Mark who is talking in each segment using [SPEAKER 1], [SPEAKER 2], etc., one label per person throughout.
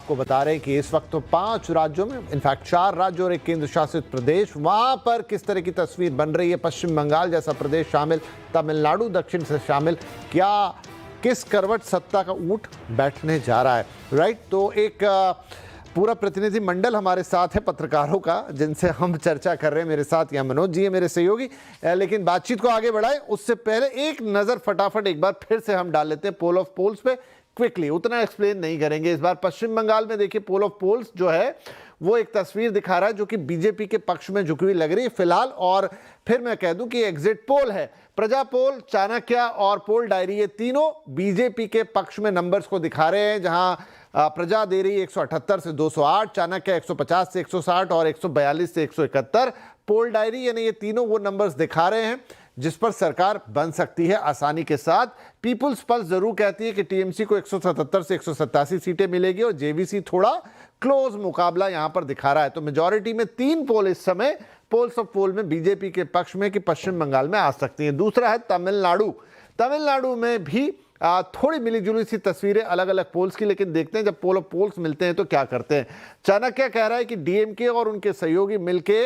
[SPEAKER 1] को बता रहे हैं कि इस वक्त तो 5 राज्यों में, इनफैक्ट 4 राज्य और एक केंद्र शासित प्रदेश, वहां पर किस तरह की तस्वीर बन रही है। पश्चिम बंगाल जैसा प्रदेश शामिल, तमिलनाडु दक्षिण से शामिल, क्या किस करवट सत्ता का ऊंट बैठने जा रहा है, राइट। तो एक पूरा प्रतिनिधि मंडल हमारे साथ है पत्रकारों का, जिनसे हम चर्चा कर रहे हैं। मेरे साथ यहाँ मनोज जी है, मेरे सहयोगी। लेकिन बातचीत को आगे बढ़ाएं उससे पहले एक नज़र फटाफट एक बार फिर से हम डाल लेते हैं पोल ऑफ पोल्स पे क्विकली। उतना एक्सप्लेन नहीं करेंगे इस बार। पश्चिम बंगाल में देखिए पोल ऑफ पोल्स जो है वो एक तस्वीर दिखा रहा है जो कि बीजेपी के पक्ष में झुकी हुई लग रही है फिलहाल। और फिर मैं कह दूं कि एग्जिट पोल है, प्रजा पोल, चाणक्य और पोल डायरी, ये तीनों बीजेपी के पक्ष में नंबर्स को दिखा रहे हैं। जहां प्रजा दे रही है 178 से 208, चाणक्य 150 से 160 और 142 से 171। पोल डायरी यानी ये तीनों वो नंबर्स दिखा रहे हैं जिस पर सरकार बन सकती है आसानी के साथ। पीपुल्स पल्स जरूर कहती है कि टीएमसी को 177 से 187 सीटें मिलेगी और जेवीसी थोड़ा क्लोज मुकाबला यहां पर दिखा रहा है। तो मेजॉरिटी में 3 पोल इस समय पोल्स ऑफ पोल में बीजेपी के पक्ष में कि पश्चिम बंगाल में आ सकती है। दूसरा है तमिलनाडु। तमिलनाडु में भी थोड़ी मिलीजुली सी तस्वीरें अलग अलग पोल्स की, लेकिन देखते हैं जब पोल ऑफ पोल्स मिलते हैं तो क्या करते हैं। चाणक्य कह रहा है कि डीएमके और उनके सहयोगी मिलके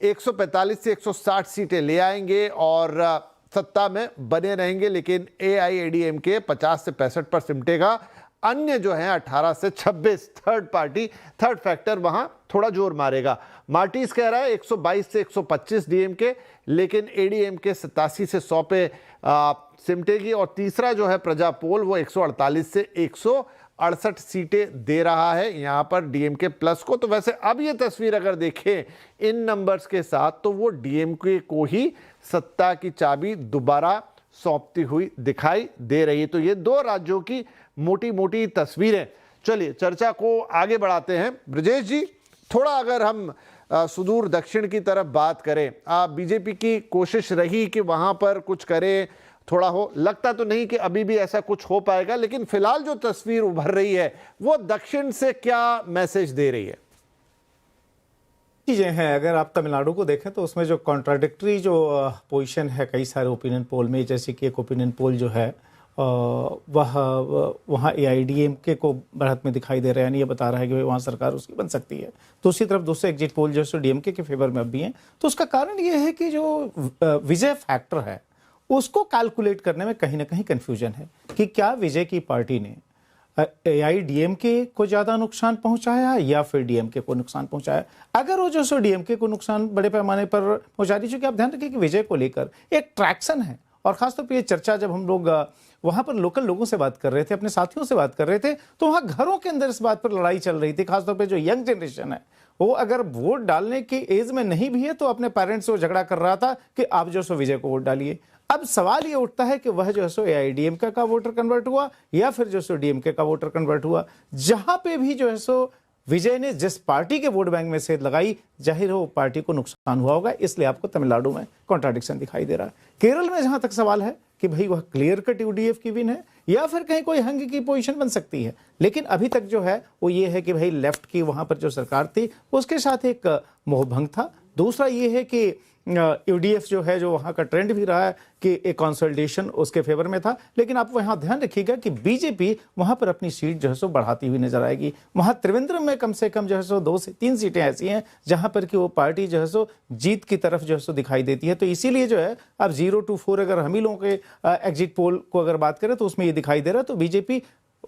[SPEAKER 1] 145 से 160 सीटें ले आएंगे और सत्ता में बने रहेंगे, लेकिन एआईएडीएमके 50 से 65 पर सिमटेगा। अन्य जो है 18 से 26 थर्ड पार्टी, थर्ड फैक्टर वहां थोड़ा जोर मारेगा। मार्टिस कह रहा है 122 से 125 डीएमके, लेकिन एडीएमके 87 से 100 पे सिमटेगी। और तीसरा जो है प्रजा पोल वो 148 से 168 सीटें दे रहा है यहां पर डीएमके प्लस को। तो वैसे अब ये तस्वीर अगर देखें इन नंबर्स के साथ तो वो डीएमके को ही सत्ता की चाबी दोबारा सौंपती हुई दिखाई दे रही है। तो ये 2 राज्यों की मोटी मोटी तस्वीरें। चलिए चर्चा को आगे बढ़ाते हैं। ब्रजेश जी, थोड़ा अगर हम सुदूर दक्षिण की तरफ बात करें, बीजेपी की कोशिश रही कि वहां पर कुछ करे, थोड़ा हो, लगता तो नहीं कि अभी भी ऐसा कुछ हो पाएगा, लेकिन फिलहाल जो तस्वीर उभर रही है वो दक्षिण से क्या मैसेज दे रही है?
[SPEAKER 2] चीजें हैं। अगर आप तमिलनाडु को देखें तो उसमें जो कॉन्ट्राडिक्टरी जो पोजीशन है कई सारे ओपिनियन पोल में, जैसे कि एक ओपिनियन पोल जो है वह वहाँ एआईडीएमके को बढ़त में दिखाई दे रहा है, यानी ये बता रहा है कि वहाँ सरकार उसकी बन सकती है। दूसरी तरफ दूसरे एग्जिट पोल जो है डीएमके के फेवर में अब भी हैं। तो उसका कारण ये है कि जो विजय फैक्टर है उसको कैलकुलेट करने में कहीं ना कहीं कंफ्यूजन है कि क्या विजय की पार्टी ने एआईडीएमके को ज्यादा नुकसान पहुंचाया या फिर डीएमके को नुकसान पहुंचाया। अगर वो जो डीएमके को नुकसान बड़े पैमाने पर पहुंचा रही, चूंकि आप ध्यान रखिए कि विजय को लेकर एक ट्रैक्शन है। और खासतौर पर ये चर्चा जब हम लोग वहां पर लोकल लोगों से बात कर रहे थे, अपने साथियों से बात कर रहे थे, तो वहां घरों के अंदर इस बात पर लड़ाई चल रही थी। खासतौर पर जो यंग जनरेशन है वो अगर वोट डालने की एज में नहीं भी है तो अपने पेरेंट्स से झगड़ा कर रहा था कि आप जो सो विजय को वोट डालिए। अब सवाल ये उठता है कि वह जो है सो एआईडीएमके का वोटर कन्वर्ट हुआ या फिर जो सो डीएमके का वोटर कन्वर्ट हुआ। जहां पे भी जो है सो विजय ने जिस पार्टी के वोट बैंक में सेध लगाई, जाहिर हो पार्टी को नुकसान हुआ होगा। इसलिए आपको तमिलनाडु में कॉन्ट्राडिक्शन दिखाई दे रहा है। केरल में जहां तक सवाल है कि भाई वह क्लियर कट यूडीएफ की विन है या फिर कहीं कोई हंग की पोजीशन बन सकती है, लेकिन अभी तक जो है वो ये है कि भाई लेफ्ट की वहां पर जो सरकार थी उसके साथ एक मोहभंग था। दूसरा ये है कि यूडीएफ जो है, जो वहां का ट्रेंड भी रहा है कि एक कंसोलिडेशन उसके फेवर में था। लेकिन आप वहां ध्यान रखिएगा कि बीजेपी वहां पर अपनी सीट जो है सो बढ़ाती हुई नजर आएगी। वहां त्रिवेंद्रम में कम से कम जो है सो 2 से 3 सीटें ऐसी हैं जहां पर कि वो पार्टी जो है सो जीत की तरफ जो है सो दिखाई देती है। तो इसीलिए जो है अब 0 to 4 अगर हम ही लोगों के एग्जिट पोल को अगर बात करें तो उसमें ये दिखाई दे रहा है। तो बीजेपी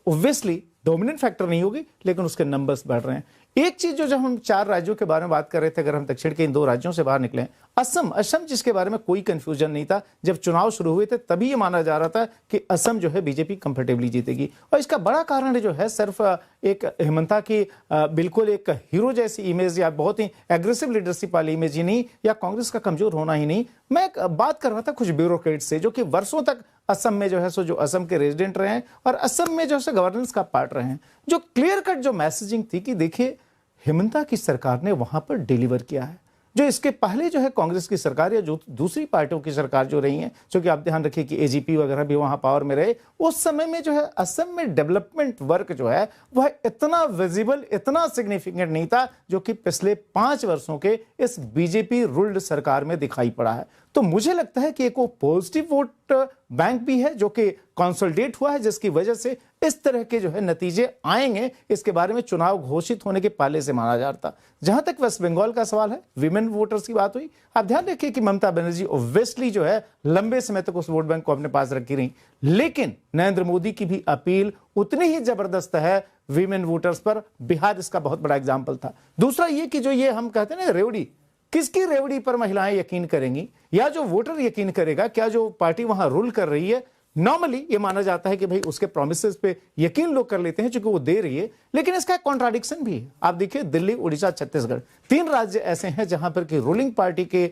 [SPEAKER 2] ऑब्वियसली डोमिनेंट फैक्टर नहीं होगी, लेकिन उसके नंबर्स बढ़ रहे हैं। एक चीज जो जब हम 4 राज्यों के बारे में बात कर रहे थे, अगर हम दक्षिण के इन 2 राज्यों से बाहर निकले, असम जिसके बारे में कोई कंफ्यूजन नहीं था। जब चुनाव शुरू हुए थे तभी ये माना जा रहा था कि असम जो है बीजेपी कंफर्टेबली जीतेगी। और इसका बड़ा कारण जो है सिर्फ एक हेमंता की बिल्कुल एक हीरो जैसी इमेज या बहुत ही एग्रेसिव लीडरशिप वाली इमेज ही नहीं, या कांग्रेस का कमजोर होना ही नहीं। मैं बात कर रहा था कुछ ब्यूरोक्रेट्स से जो कि वर्षों तक असम में जो है सो जो असम के रेजिडेंट रहे हैं और असम में जो है गवर्नेंस का पार्ट रहे हैं। जो क्लियर कट जो मैसेजिंग थी कि देखिए हेमंता की सरकार ने वहां पर डिलीवर किया है। जो इसके पहले जो है कांग्रेस की सरकार या जो दूसरी पार्टियों की सरकार जो रही है, क्योंकि आप ध्यान रखिए कि एजीपी वगैरह भी वहां पावर में रहे, उस समय में जो है असम में डेवलपमेंट वर्क जो है वह इतना विजिबल, इतना सिग्निफिकेंट नहीं था जो कि पिछले 5 वर्षों के इस बीजेपी रूल्ड सरकार में दिखाई पड़ा है। तो मुझे लगता है कि एक वो पॉजिटिव वोट बैंक भी है जो कि कंसोलिडेट हुआ है, जिसकी वजह से इस तरह के जो है नतीजे आएंगे, इसके बारे में चुनाव घोषित होने के पहले से माना जाता। जहां तक वेस्ट बंगाल का सवाल है, विमेन वोटर्स की बात हुई, आप ध्यान रखिए कि ममता बनर्जी ऑब्वियसली जो है लंबे समय तक उस वोट बैंक को अपने पास रखी रही, लेकिन नरेंद्र मोदी की भी अपील उतनी ही जबरदस्त है विमेन वोटर्स पर। बिहार इसका बहुत बड़ा एग्जाम्पल था। दूसरा ये कि जो ये हम कहते हैं ना रेवड़ी, किसकी रेवड़ी पर महिलाएं यकीन करेंगी या जो वोटर यकीन करेगा? क्या जो पार्टी वहां रूल कर रही है, नॉर्मली ये माना जाता है कि भाई उसके प्रोमिसेस पे यकीन लोग कर लेते हैं क्योंकि वो दे रही है, लेकिन इसका कॉन्ट्राडिक्शन भी है। आप देखिए दिल्ली, उड़ीसा, छत्तीसगढ़, 3 राज्य ऐसे हैं जहां पर कि रूलिंग पार्टी के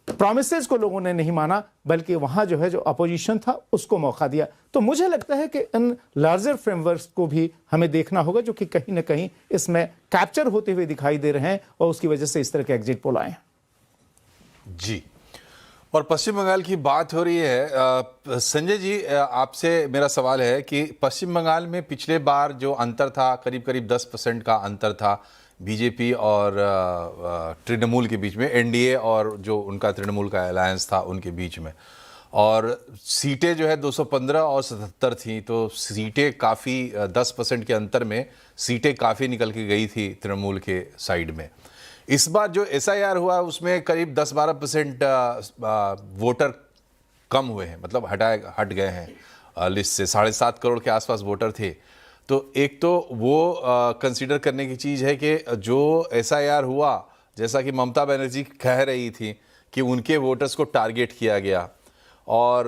[SPEAKER 2] प्रोमिसेस को लोगों ने नहीं माना, बल्कि वहां जो है जो अपोजिशन था उसको मौका दिया। तो मुझे लगता है कि इन लार्जर फ्रेमवर्क्स को भी हमें देखना होगा जो कि कहीं ना कहीं इसमें कैप्चर होते हुए दिखाई दे रहे हैं और उसकी वजह से इस तरह के एग्जिट पोल आए हैं।
[SPEAKER 3] जी, और पश्चिम बंगाल की बात हो रही है, संजय जी आपसे मेरा सवाल है कि पश्चिम बंगाल में पिछले बार जो अंतर था, करीब करीब 10% का अंतर था बीजेपी और तृणमूल के बीच में, एनडीए और जो उनका तृणमूल का अलायंस था उनके बीच में, और सीटें जो है 215 और 77 थी, तो सीटें काफ़ी 10% के अंतर में सीटें काफ़ी निकल के गई थी तृणमूल के साइड में। इस बार जो एसआईआर हुआ उसमें करीब 10-12% वोटर कम हुए हैं, मतलब हट गए हैं लिस्ट से। 7.5 करोड़ के आसपास वोटर थे। तो एक तो वो कंसीडर करने की चीज़ है कि जो एसआईआर हुआ, जैसा कि ममता बनर्जी कह रही थी कि उनके वोटर्स को टारगेट किया गया, और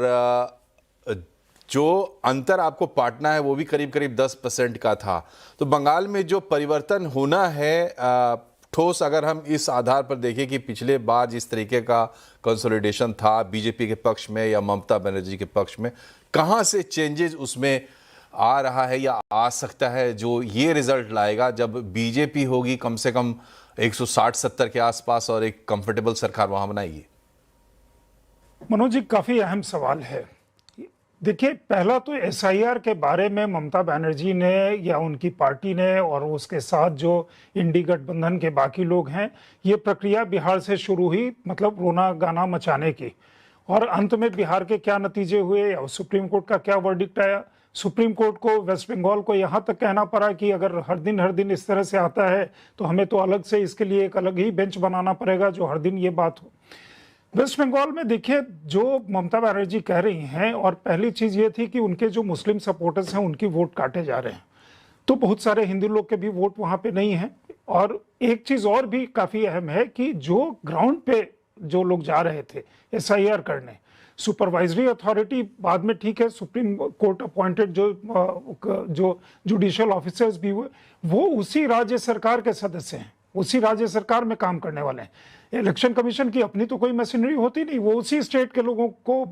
[SPEAKER 3] जो अंतर आपको पाटना है वो भी करीब करीब 10% का था। तो बंगाल में जो परिवर्तन होना है ठोस, अगर हम इस आधार पर देखें कि पिछले बार जिस तरीके का कंसोलिडेशन था बीजेपी के पक्ष में या ममता बनर्जी के पक्ष में, कहां से चेंजेस उसमें आ रहा है या आ सकता है जो ये रिजल्ट लाएगा जब बीजेपी होगी कम से कम 160-70 के आसपास और एक कंफर्टेबल सरकार वहां बनाएगी?
[SPEAKER 4] मनोज जी, काफी अहम सवाल है। देखिए, पहला तो एसआईआर के बारे में ममता बनर्जी ने या उनकी पार्टी ने और उसके साथ जो इंडी गठबंधन के बाकी लोग हैं, ये प्रक्रिया बिहार से शुरू हुई, मतलब रोना गाना मचाने की, और अंत में बिहार के क्या नतीजे हुए या सुप्रीम कोर्ट का क्या वर्डिक्ट आया। सुप्रीम कोर्ट को वेस्ट बंगाल को यहाँ तक कहना पड़ा कि अगर हर दिन इस तरह से आता है तो हमें तो अलग से इसके लिए एक अलग ही बेंच बनाना पड़ेगा जो हर दिन ये बात हो। वेस्ट बंगाल में देखिए, जो ममता बनर्जी कह रही हैं, और पहली चीज ये थी कि उनके जो मुस्लिम सपोर्टर्स हैं उनकी वोट काटे जा रहे हैं, तो बहुत सारे हिंदू लोग के भी वोट वहां पे नहीं है। और एक चीज और भी काफी अहम है कि जो ग्राउंड पे जो लोग जा रहे थे एसआईआर करने, सुपरवाइजरी अथॉरिटी बाद में ठीक है, सुप्रीम कोर्ट अपॉइंटेड जो जुडिशियल ऑफिसर्स भी हुए, वो उसी राज्य सरकार के सदस्य हैं, उसी राज्य सरकार में काम करने वाले हैं। इलेक्शन कमीशन की अपनी तो कोई मशीनरी होती नहीं, वो उसी स्टेट के लोगों को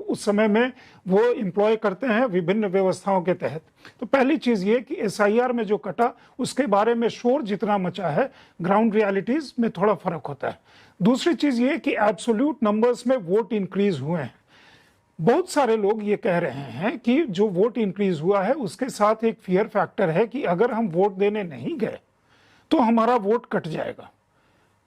[SPEAKER 4] उस समय में वो एम्प्लॉय करते हैं विभिन्न व्यवस्थाओं के तहत। तो पहली चीज ये कि एसआईआर में जो कटा उसके बारे में शोर जितना मचा है, ग्राउंड रियलिटीज में थोड़ा फर्क होता है। दूसरी चीज ये कि एब्सोल्यूट नंबर्स में वोट इंक्रीज हुए हैं। बहुत सारे लोग ये कह रहे हैं कि जो वोट इंक्रीज हुआ है उसके साथ एक फियर फैक्टर है कि अगर हम वोट देने नहीं गए तो हमारा वोट कट जाएगा।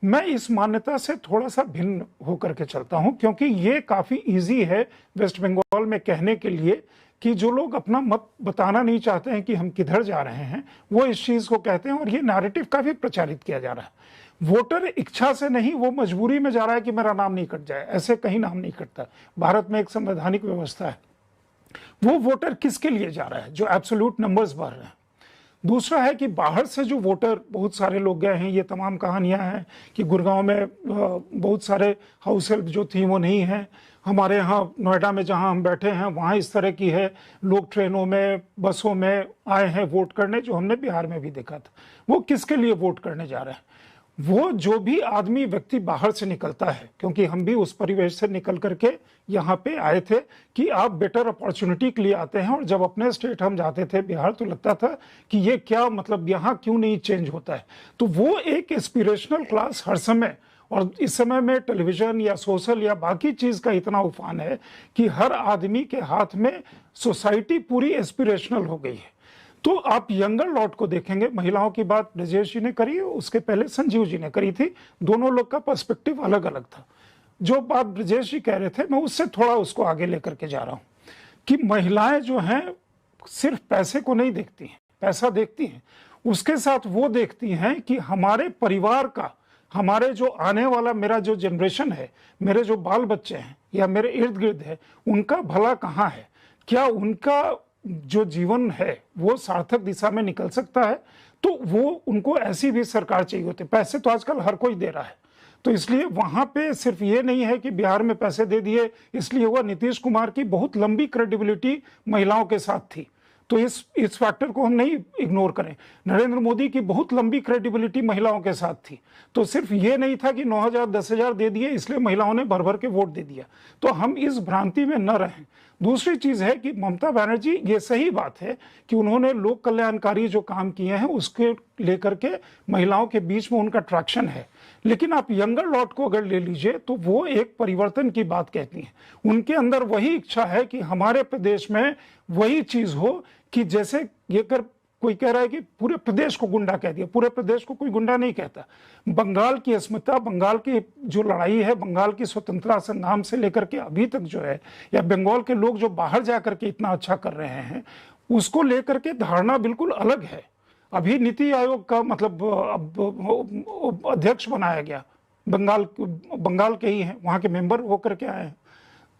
[SPEAKER 4] मैं इस मान्यता से थोड़ा सा भिन्न होकर के चलता हूं, क्योंकि ये काफी इजी है वेस्ट बंगाल में कहने के लिए कि जो लोग अपना मत बताना नहीं चाहते हैं कि हम किधर जा रहे हैं, वो इस चीज को कहते हैं, और ये नैरेटिव काफी प्रचारित किया जा रहा है। वोटर इच्छा से नहीं, वो मजबूरी में जा रहा है कि मेरा नाम नहीं कट जाए। ऐसे कहीं नाम नहीं कटता। भारत में एक संवैधानिक व्यवस्था है। वो वोटर किसके लिए जा रहा है? जो एब्सोल्यूट नंबर्स बढ़ रहे हैं। दूसरा है कि बाहर से जो वोटर बहुत सारे लोग गए हैं, ये तमाम कहानियां हैं कि गुड़गांव में बहुत सारे हाउस हेल्प जो थी वो नहीं है। हमारे यहाँ नोएडा में जहाँ हम बैठे हैं वहाँ इस तरह की है, लोग ट्रेनों में बसों में आए हैं वोट करने, जो हमने बिहार में भी देखा था। वो किसके लिए वोट करने जा रहे हैं? वो जो भी आदमी व्यक्ति बाहर से निकलता है, क्योंकि हम भी उस परिवेश से निकल करके यहाँ पे आए थे कि आप बेटर अपॉर्चुनिटी के लिए आते हैं, और जब अपने स्टेट हम जाते थे बिहार तो लगता था कि ये क्या, मतलब यहाँ क्यों नहीं चेंज होता है। तो वो एक एस्पिरेशनल क्लास हर समय, और इस समय में टेलीविजन या सोशल या बाकी चीज का इतना उफान है कि हर आदमी के हाथ में सोसाइटी पूरी एस्पिरेशनल हो गई है। तो आप यंगर लॉट को देखेंगे, महिलाओं की बात ब्रजेश जी ने करी, उसके पहले संजीव जी ने करी थी, दोनों लोग का पर्सपेक्टिव अलग अलग था। जो बात ब्रजेश जी कह रहे थे, मैं उससे थोड़ा उसको आगे लेकर के जा रहा हूं कि महिलाएं जो हैं सिर्फ पैसे को नहीं देखती हैं, पैसा देखती हैं, उसके साथ वो देखती हैं कि हमारे परिवार का, हमारे जो आने वाला मेरा जो जनरेशन है, मेरे जो बाल बच्चे हैं या मेरे इर्द गिर्द है, उनका भला कहाँ है, क्या उनका जो जीवन है वो सार्थक दिशा में निकल सकता है। तो वो उनको ऐसी भी सरकार चाहिए होती है। पैसे तो आजकल हर कोई दे रहा है, तो इसलिए वहां पे सिर्फ ये नहीं है कि बिहार में पैसे दे दिए इसलिए हुआ। नीतीश कुमार की बहुत लंबी क्रेडिबिलिटी महिलाओं के साथ थी, तो इस फैक्टर को हम नहीं इग्नोर करें। नरेंद्र मोदी की बहुत लंबी क्रेडिबिलिटी महिलाओं के साथ थी, तो सिर्फ ये नहीं था कि 9,000 10,000 दे दिए इसलिए महिलाओं ने भर भर के वोट दे दिया। तो हम इस भ्रांति में न रहें। दूसरी चीज है कि ममता बनर्जी, ये सही बात है कि उन्होंने लोक कल्याणकारी जो काम किए हैं उसके लेकर के महिलाओं के बीच में उनका ट्रैक्शन है, लेकिन आप यंगर लॉट को अगर ले लीजिए तो वो एक परिवर्तन की बात कहती हैं। उनके अंदर वही इच्छा है कि हमारे प्रदेश में वही चीज हो कि जैसे ये कर कोई कह रहा है कि पूरे प्रदेश को गुंडा कह दिया, पूरे प्रदेश को कोई गुंडा नहीं कहता। बंगाल की अस्मिता, बंगाल की जो लड़ाई है, बंगाल की स्वतंत्रता संग्राम से लेकर के अभी तक जो है, या बंगाल के लोग जो बाहर जाकर के इतना अच्छा कर रहे हैं, उसको लेकर के धारणा बिल्कुल अलग है। अभी नीति आयोग का मतलब अध्यक्ष बनाया गया, बंगाल के ही हैं, वहां के मेंबर होकर के आए हैं।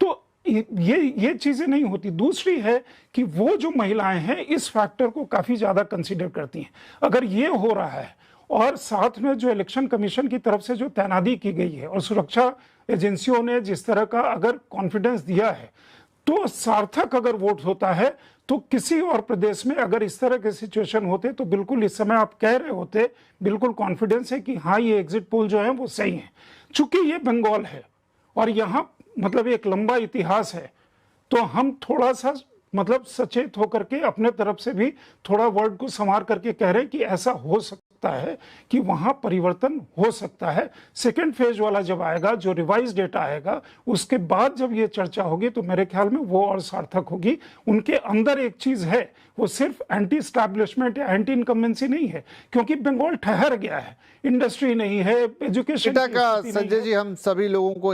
[SPEAKER 4] तो ये चीजें नहीं होती। दूसरी है कि वो जो महिलाएं हैं इस फैक्टर को काफी ज्यादा कंसीडर करती हैं। अगर ये हो रहा है और साथ में जो इलेक्शन कमीशन की तरफ से जो तैनाती की गई है और सुरक्षा एजेंसियों ने जिस तरह का अगर कॉन्फिडेंस दिया है, तो सार्थक अगर वोट होता है तो किसी और प्रदेश में अगर इस तरह के सिचुएशन होते तो बिल्कुल इस समय आप कह रहे होते, बिल्कुल कॉन्फिडेंस है कि हाँ ये एग्जिट पोल जो है वो सही है। चूंकि ये बंगाल है और यहाँ मतलब एक लंबा इतिहास है, तो हम थोड़ा सा मतलब सचेत होकर के अपने तरफ से भी थोड़ा वर्ड को संवार करके कह रहे हैं कि ऐसा हो सकता है कि वहां परिवर्तन हो सकता है। सेकेंड फेज वाला जब आएगा, जो रिवाइज डेटा आएगा, उसके बाद जब ये चर्चा होगी तो मेरे ख्याल में वो और सार्थक होगी। उनके अंदर एक चीज है, वो सिर्फ एंटी स्टैब्लिशमेंट या एंटी इनकम्बेंसी नहीं है, क्योंकि बंगाल ठहर गया है, इंडस्ट्री नहीं है, एजुकेशन
[SPEAKER 1] संजय जी, हम सभी लोगों को